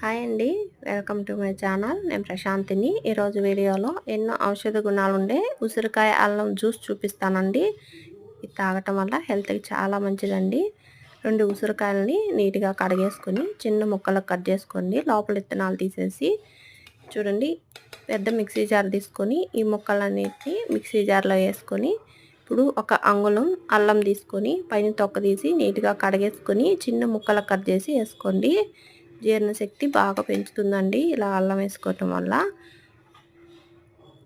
Hi అండి. Welcome to my channel. నేను ప్రశాంతిని. ఈరోజు వీడియోలో ఎన్నో ఔషధ గుణాలుండే ఉసిరికాయ అల్లం జ్యూస్ చూపిస్తానండి. ఇది తాగటం వల్ల హెల్త్కి చాలా మంచిదండి. 2 ఉసిరికాయలని నీట్గా కడిగేసుకొని చిన్న ముక్కలకు కట్ చేసుకోండి. లోపల విత్తనాలు తీసేసి చూడండి, పెద్ద మిక్సీ జార్ తీసుకొని ఈ ముక్కలన్నిటిని మిక్సీ జార్లో వేసుకొని ఇప్పుడు ఒక అంగుళం అల్లం తీసుకొని పైన తొక్క తీసి నీట్గా కడిగేసుకొని చిన్న ముక్కలకు కట్ చేసి వేసుకోండి. జీర్ణశక్తి బాగా పెంచుతుందండి ఇలా అల్లం వేసుకోవటం వల్ల.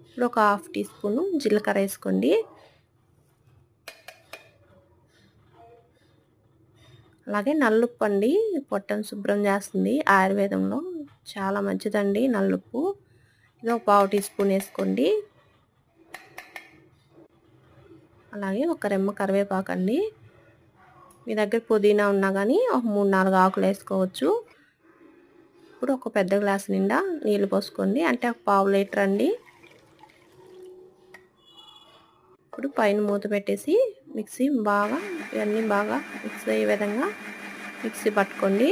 ఇప్పుడు ఒక హాఫ్ టీ స్పూను జీలకర్ర వేసుకోండి. అలాగే నల్లుప్పు అండి, పొట్టను శుభ్రం చేస్తుంది. ఆయుర్వేదంలో చాలా మంచిదండి నల్లుప్పు. ఇది ఒక పావు టీ స్పూన్ వేసుకోండి. అలాగే ఒక రెమ్మ కరివేపాకు అండి. మీ దగ్గర పుదీనా ఉన్నా కానీ ఒక 3-4 ఆకులు వేసుకోవచ్చు. ఇప్పుడు ఒక పెద్ద గ్లాస్ నిండా నీళ్ళు పోసుకోండి, అంటే ఒక పావు లీటర్ అండి. ఇప్పుడు పైన మూత పెట్టేసి మిక్సీ ఇవన్నీ బాగా మిక్స్ అయ్యే విధంగా మిక్సీ పట్టుకోండి.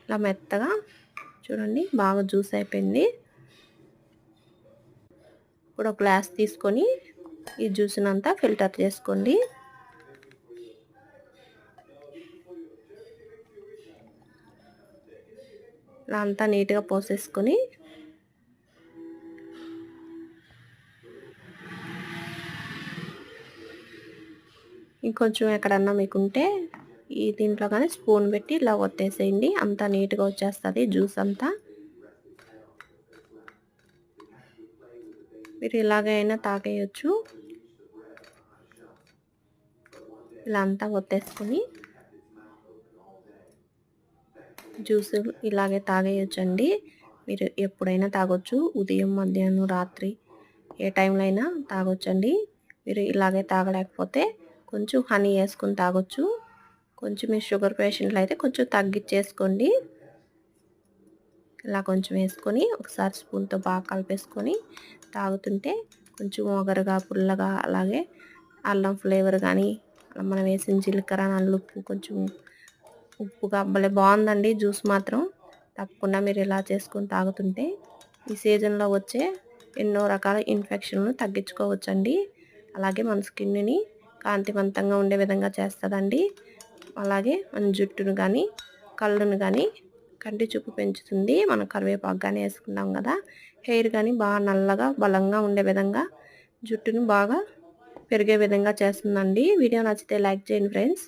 ఇలా మెత్తగా చూడండి బాగా జ్యూస్ అయిపోయింది. ఇప్పుడు ఒక గ్లాస్ తీసుకొని ఈ జ్యూస్నంతా ఫిల్టర్ చేసుకోండి. ఇలా అంతా నీట్గా పోసేసుకొని ఇంకొంచెం ఎక్కడన్నా మీకుంటే ఈ దీంట్లో కానీ స్పూన్ పెట్టి ఇలా ఒత్తేసేయండి. అంతా నీట్గా వచ్చేస్తుంది జ్యూస్ అంతా. మీరు ఇలాగైనా తాగేయచ్చు. ఇలా అంతా ఒత్తేసుకొని జ్యూస్ ఇలాగే తాగేయచ్చండి. మీరు ఎప్పుడైనా తాగొచ్చు, ఉదయం, మధ్యాహ్నం, రాత్రి ఏ టైంలో అయినా తాగొచ్చండి. మీరు ఇలాగే తాగలేకపోతే కొంచెం హనీ వేసుకొని తాగొచ్చు. కొంచెం మీ షుగర్ పేషెంట్లు అయితే కొంచెం తగ్గించేసుకోండి. ఇలా కొంచెం వేసుకొని ఒకసారి స్పూన్తో బాగా కలిపేసుకొని తాగుతుంటే కొంచెం ఒగరుగా, పుల్లగా, అలాగే అల్లం ఫ్లేవర్ కానీ మనం వేసిన జీలకర్ర, నల్లుప్పు, కొంచెం ఉప్పుగా భలే బాగుందండి జ్యూస్ మాత్రం. తప్పకుండా మీరు ఇలా చేసుకొని తాగుతుంటే ఈ సీజన్లో వచ్చే ఎన్నో రకాల ఇన్ఫెక్షన్లు తగ్గించుకోవచ్చండి. అలాగే మన స్కిన్ని కాంతివంతంగా ఉండే విధంగా చేస్తుందండి. అలాగే మన జుట్టును కానీ కళ్ళను కానీ కంటి చూపు పెంచుతుంది. మనం కరివేపాకు కానీ వేసుకున్నాం కదా, హెయిర్ కానీ బాగా నల్లగా బలంగా ఉండే విధంగా, జుట్టును బాగా పెరిగే విధంగా చేస్తుందండి. వీడియో నచ్చితే లైక్ చేయండి ఫ్రెండ్స్.